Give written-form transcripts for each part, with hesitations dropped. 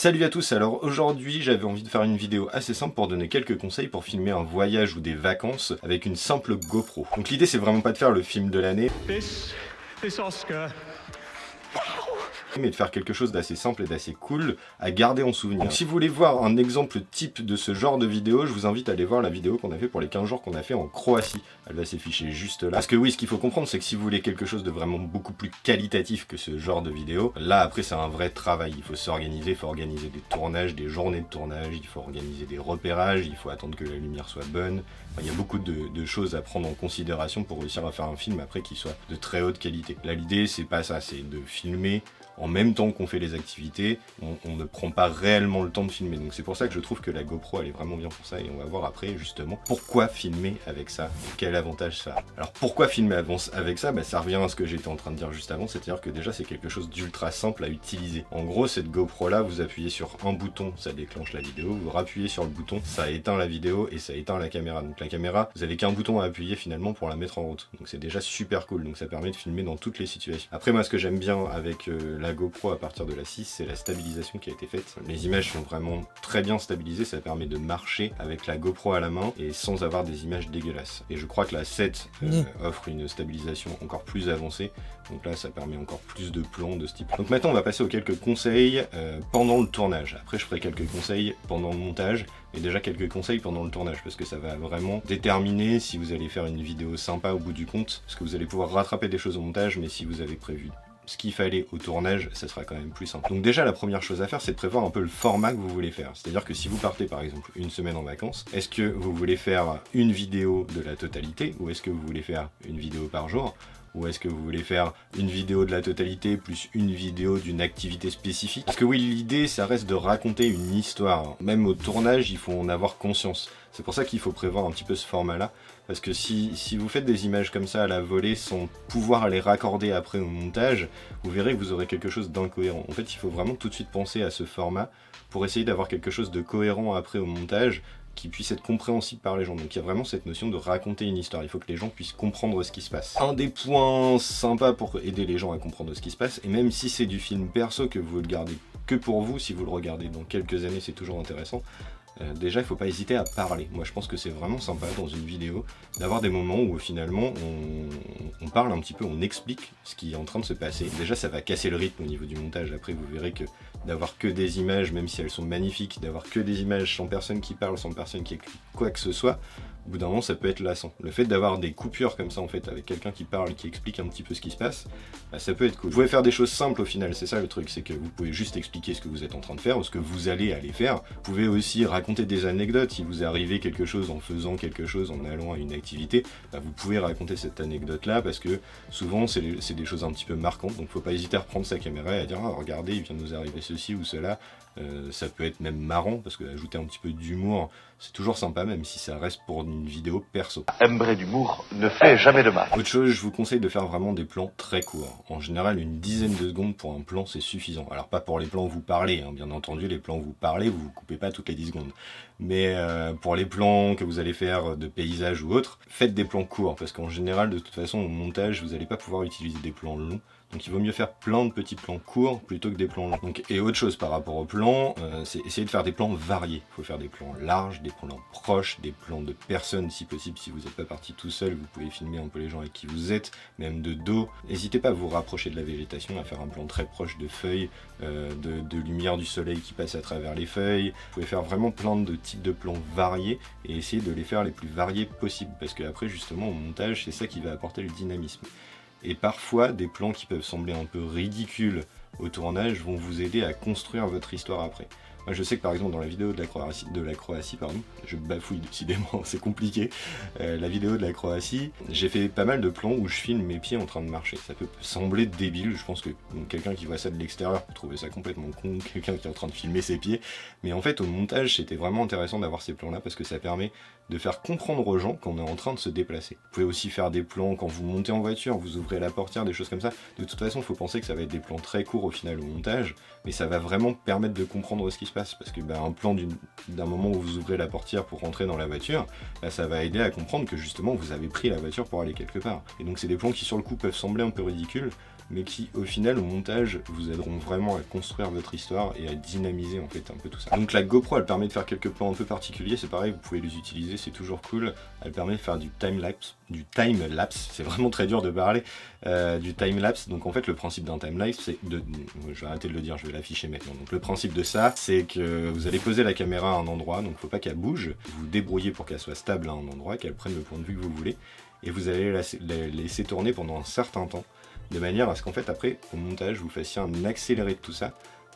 Salut à tous, alors aujourd'hui j'avais envie de faire une vidéo assez simple pour donner quelques conseils pour filmer un voyage ou des vacances avec une simple GoPro. Donc l'idée c'est vraiment pas de faire le film de l'année, This Oscar. mais de faire quelque chose d'assez simple et d'assez cool à garder en souvenir. Donc si vous voulez voir un exemple type de ce genre de vidéo, je vous invite à aller voir la vidéo qu'on a fait pour les 15 jours qu'on a fait en Croatie. Elle va s'afficher juste là. Parce que oui, ce qu'il faut comprendre, c'est que si vous voulez quelque chose de vraiment beaucoup plus qualitatif que ce genre de vidéo, là après c'est un vrai travail. Il faut s'organiser, il faut organiser des tournages, des journées de tournage, il faut organiser des repérages, il faut attendre que la lumière soit bonne. Enfin, il y a beaucoup de choses à prendre en considération pour réussir à faire un film après qui soit de très haute qualité. Là l'idée c'est pas ça, c'est de filmer en même temps qu'on fait les activités, on ne prend pas réellement le temps de filmer. Donc c'est pour ça que je trouve que la GoPro elle est vraiment bien pour ça, et on va voir après justement pourquoi filmer avec ça, et quel avantage ça a. Alors pourquoi filmer avec ça, ça revient à ce que j'étais en train de dire juste avant, c'est-à-dire que déjà c'est quelque chose d'ultra simple à utiliser. En gros cette GoPro là, vous appuyez sur un bouton, ça déclenche la vidéo, vous rappuyez sur le bouton, ça éteint la vidéo et ça éteint la caméra. Donc la caméra, vous avez qu'un bouton à appuyer finalement pour la mettre en route. Donc c'est déjà super cool, donc ça permet de filmer dans toutes les situations. Après moi ce que j'aime bien avec la GoPro à partir de la 6, c'est la stabilisation qui a été faite. Les images sont vraiment très bien stabilisées, ça permet de marcher avec la GoPro à la main et sans avoir des images dégueulasses. Et je crois que la 7 offre une stabilisation encore plus avancée, donc là ça permet encore plus de plans de ce type. Donc maintenant on va passer aux quelques conseils pendant le tournage. Après je ferai quelques conseils pendant le montage, et déjà quelques conseils pendant le tournage, parce que ça va vraiment déterminer si vous allez faire une vidéo sympa au bout du compte, parce que vous allez pouvoir rattraper des choses au montage, mais si vous avez prévu ce qu'il fallait au tournage, ça sera quand même plus simple. Donc déjà la première chose à faire, c'est de prévoir un peu le format que vous voulez faire. C'est-à-dire que si vous partez par exemple une semaine en vacances, est-ce que vous voulez faire une vidéo de la totalité, ou est-ce que vous voulez faire une vidéo par jour, ou est-ce que vous voulez faire une vidéo de la totalité plus une vidéo d'une activité spécifique? Parce que oui, l'idée ça reste de raconter une histoire. Même au tournage, il faut en avoir conscience. C'est pour ça qu'il faut prévoir un petit peu ce format-là, parce que si vous faites des images comme ça à la volée sans pouvoir les raccorder après au montage, vous verrez que vous aurez quelque chose d'incohérent. En fait, il faut vraiment tout de suite penser à ce format pour essayer d'avoir quelque chose de cohérent après au montage, qui puisse être compréhensible par les gens. Donc il y a vraiment cette notion de raconter une histoire, il faut que les gens puissent comprendre ce qui se passe. Un des points sympas pour aider les gens à comprendre ce qui se passe, et même si c'est du film perso que vous le gardez que pour vous, si vous le regardez dans quelques années c'est toujours intéressant, déjà il ne faut pas hésiter à parler. Moi je pense que c'est vraiment sympa dans une vidéo d'avoir des moments où finalement on parle un petit peu, on explique ce qui est en train de se passer. Déjà ça va casser le rythme au niveau du montage. Après vous verrez que d'avoir que des images, même si elles sont magnifiques, d'avoir que des images sans personne qui parle, sans personne qui écrit quoi que ce soit, au bout d'un moment ça peut être lassant. Le fait d'avoir des coupures comme ça en fait, avec quelqu'un qui parle, qui explique un petit peu ce qui se passe, ça peut être cool. Vous pouvez faire des choses simples au final, c'est ça le truc, c'est que vous pouvez juste expliquer ce que vous êtes en train de faire, ou ce que vous allez aller faire. Vous pouvez aussi raconter des anecdotes, si vous est arrivé quelque chose en faisant quelque chose, en allant à une activité, vous pouvez raconter cette anecdote là, parce que souvent c'est des choses un petit peu marquantes, donc faut pas hésiter à reprendre sa caméra et à dire ah, regardez il vient de nous arriver ceci ou cela. Ça peut être même marrant, parce que ajouter un petit peu d'humour c'est toujours sympa, même si ça reste pour une vidéo perso. Un brin d'humour ne fait jamais de mal. Autre chose, je vous conseille de faire vraiment des plans très courts. En général, une dizaine de secondes pour un plan, c'est suffisant. Alors pas pour les plans où vous parlez, hein. Bien entendu, les plans où vous parlez, vous coupez pas toutes les 10 secondes. Mais pour les plans que vous allez faire de paysage ou autre, faites des plans courts, parce qu'en général, de toute façon, au montage, vous n'allez pas pouvoir utiliser des plans longs. Donc il vaut mieux faire plein de petits plans courts plutôt que des plans longs. Donc, et autre chose par rapport aux plans, c'est essayer de faire des plans variés. Il faut faire des plans larges, des plans proches, des plans de personnes si possible. Si vous n'êtes pas parti tout seul, vous pouvez filmer un peu les gens avec qui vous êtes, même de dos. N'hésitez pas à vous rapprocher de la végétation, à faire un plan très proche de feuilles, de lumière du soleil qui passe à travers les feuilles. Vous pouvez faire vraiment plein de types de plans variés et essayer de les faire les plus variés possibles, parce que après justement au montage c'est ça qui va apporter le dynamisme. Et parfois, des plans qui peuvent sembler un peu ridicules au tournage vont vous aider à construire votre histoire après. Moi je sais que par exemple dans la vidéo de la Croatie, je bafouille décidément, c'est compliqué, la vidéo de la Croatie, j'ai fait pas mal de plans où je filme mes pieds en train de marcher. Ça peut sembler débile, je pense que quelqu'un qui voit ça de l'extérieur peut trouver ça complètement con, quelqu'un qui est en train de filmer ses pieds, mais en fait au montage c'était vraiment intéressant d'avoir ces plans là, parce que ça permet de faire comprendre aux gens qu'on est en train de se déplacer. Vous pouvez aussi faire des plans quand vous montez en voiture, vous ouvrez la portière, des choses comme ça. De toute façon il faut penser que ça va être des plans très courts au final au montage, mais ça va vraiment permettre de comprendre ce qui se passe, parce que un plan d'un moment où vous ouvrez la portière pour rentrer dans la voiture, ça va aider à comprendre que justement vous avez pris la voiture pour aller quelque part. Et donc c'est des plans qui sur le coup peuvent sembler un peu ridicules, mais qui au final au montage vous aideront vraiment à construire votre histoire et à dynamiser en fait un peu tout ça. Donc la GoPro elle permet de faire quelques plans un peu particuliers, c'est pareil, vous pouvez les utiliser, c'est toujours cool. Elle permet de faire du time-lapse, c'est vraiment très dur de parler, du time-lapse. Donc en fait le principe d'un time-lapse c'est de... Je vais arrêter de le dire, je vais l'afficher maintenant. Donc le principe de ça, c'est que vous allez poser la caméra à un endroit, donc faut pas qu'elle bouge, vous débrouillez pour qu'elle soit stable à un endroit, qu'elle prenne le point de vue que vous voulez, et vous allez la laisser tourner pendant un certain temps, de manière à ce qu'en fait après, au montage, vous fassiez un accéléré de tout ça,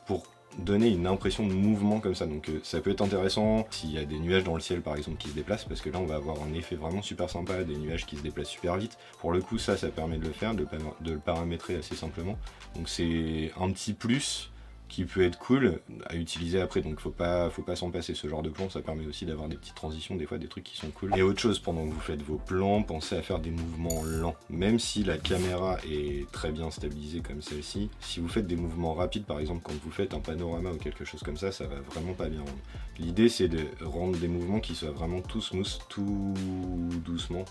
pour donner une impression de mouvement comme ça. Donc ça peut être intéressant s'il y a des nuages dans le ciel par exemple qui se déplacent, parce que là on va avoir un effet vraiment super sympa, des nuages qui se déplacent super vite. Pour le coup ça permet de le faire, de le paramétrer assez simplement. Donc c'est un petit plus qui peut être cool à utiliser après, donc faut pas s'en passer. Ce genre de plan, ça permet aussi d'avoir des petites transitions, des fois des trucs qui sont cool. Et autre chose, pendant que vous faites vos plans, pensez à faire des mouvements lents. Même si la caméra est très bien stabilisée comme celle-ci, si vous faites des mouvements rapides, par exemple quand vous faites un panorama ou quelque chose comme ça, ça va vraiment pas bien rendre. L'idée c'est de rendre des mouvements qui soient vraiment tout smooth, tout doucement,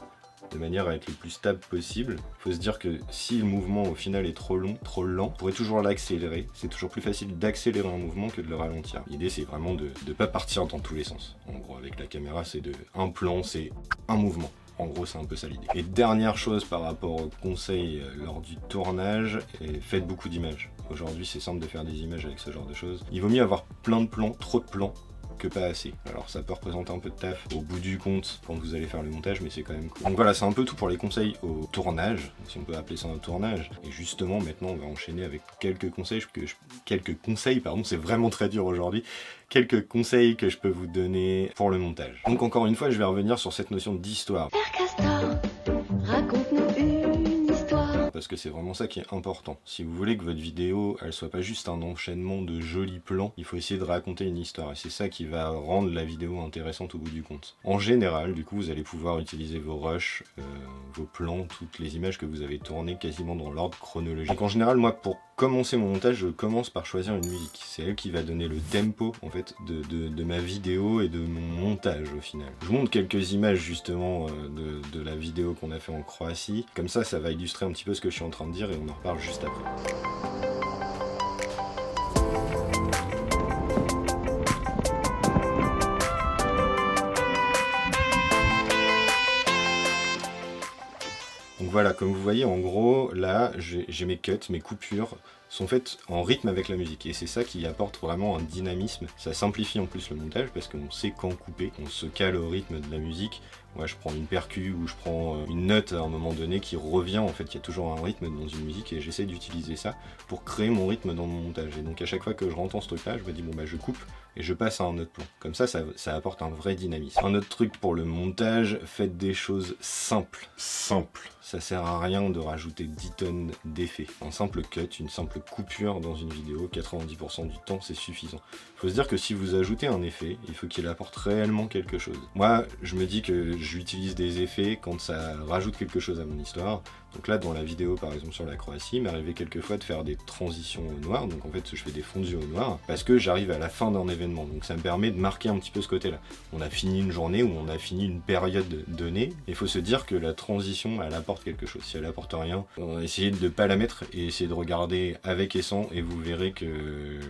de manière à être le plus stable possible. Il faut se dire que si le mouvement au final est trop long, trop lent, vous pourrez toujours l'accélérer. C'est toujours plus facile d'accélérer un mouvement que de le ralentir. L'idée c'est vraiment de ne pas partir dans tous les sens. En gros avec la caméra c'est un plan, c'est un mouvement. En gros, c'est un peu ça l'idée. Et dernière chose par rapport aux conseils lors du tournage, faites beaucoup d'images. Aujourd'hui, c'est simple de faire des images avec ce genre de choses. Il vaut mieux avoir plein de plans, trop de plans, que pas assez. Alors ça peut représenter un peu de taf au bout du compte quand vous allez faire le montage, mais c'est quand même cool. Donc voilà, c'est un peu tout pour les conseils au tournage, si on peut appeler ça un tournage. Et justement, maintenant, on va enchaîner avec quelques conseils, c'est vraiment très dur aujourd'hui. Quelques conseils que je peux vous donner pour le montage. Donc encore une fois, je vais revenir sur cette notion d'histoire. Père Castor, raconte-nous une histoire. Parce que c'est vraiment ça qui est important. Si vous voulez que votre vidéo, elle soit pas juste un enchaînement de jolis plans, il faut essayer de raconter une histoire. Et c'est ça qui va rendre la vidéo intéressante au bout du compte. En général, du coup, vous allez pouvoir utiliser vos rushs, vos plans, toutes les images que vous avez tournées quasiment dans l'ordre chronologique. Donc en général, moi, pour commencer mon montage, je commence par choisir une musique. C'est elle qui va donner le tempo, en fait, de ma vidéo et de mon montage, au final. Je vous montre quelques images, justement, de la vidéo qu'on a fait en Croatie. Comme ça, ça va illustrer un petit peu ce que je suis en train de dire et on en reparle juste après. Donc voilà, comme vous voyez, en gros, là, j'ai mes cuts, mes coupures sont faites en rythme avec la musique. Et c'est ça qui apporte vraiment un dynamisme. Ça simplifie en plus le montage parce qu'on sait quand couper. On se cale au rythme de la musique. Moi, je prends une percu ou je prends une note à un moment donné qui revient. En fait, il y a toujours un rythme dans une musique et j'essaie d'utiliser ça pour créer mon rythme dans mon montage. Et donc, à chaque fois que je rentre ce truc-là, je me dis, bon, bah, je coupe et je passe à un autre plan. Comme ça, ça apporte un vrai dynamisme. Un autre truc pour le montage, faites des choses simples. Simples. Ça sert à rien de rajouter 10 tonnes d'effets. Un simple cut, une simple coupure dans une vidéo, 90% du temps, c'est suffisant. Il faut se dire que si vous ajoutez un effet, il faut qu'il apporte réellement quelque chose. Moi, je me dis que j'utilise des effets quand ça rajoute quelque chose à mon histoire. Donc là, dans la vidéo, par exemple, sur la Croatie, il m'arrivait quelquefois de faire des transitions au noir. Donc en fait, je fais des fondus au noir parce que j'arrive à la fin d'un événement. Donc ça me permet de marquer un petit peu ce côté-là. On a fini une journée ou on a fini une période donnée. Il faut se dire que la transition, elle apporte quelque chose. Si elle apporte rien, essayez de ne pas la mettre et essayez de regarder avec et sans et vous verrez que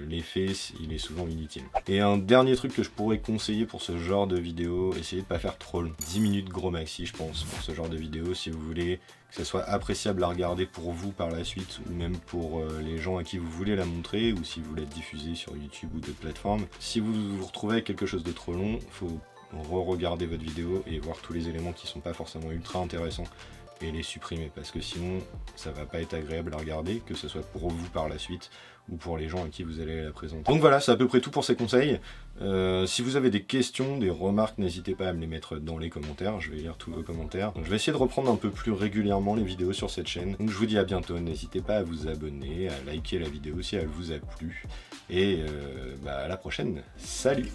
l'effet, il est souvent inutile. Et un dernier truc que je pourrais conseiller pour ce genre de vidéo, essayez de pas faire trop long. 10 minutes gros maxi, je pense, pour ce genre de vidéo, si vous voulez que ça soit appréciable à regarder pour vous par la suite, ou même pour les gens à qui vous voulez la montrer, ou si vous voulez être diffusé sur YouTube ou d'autres plateformes. Si vous vous retrouvez avec quelque chose de trop long, il faut re-regarder votre vidéo et voir tous les éléments qui sont pas forcément ultra intéressants et les supprimer, parce que sinon ça va pas être agréable à regarder, que ce soit pour vous par la suite ou pour les gens à qui vous allez la présenter. Donc voilà, c'est à peu près tout pour ces conseils. Si vous avez des questions, des remarques, n'hésitez pas à me les mettre dans les commentaires, je vais lire tous vos commentaires. Donc, je vais essayer de reprendre un peu plus régulièrement les vidéos sur cette chaîne. Donc je vous dis à bientôt, n'hésitez pas à vous abonner, à liker la vidéo si elle vous a plu, et à la prochaine, salut!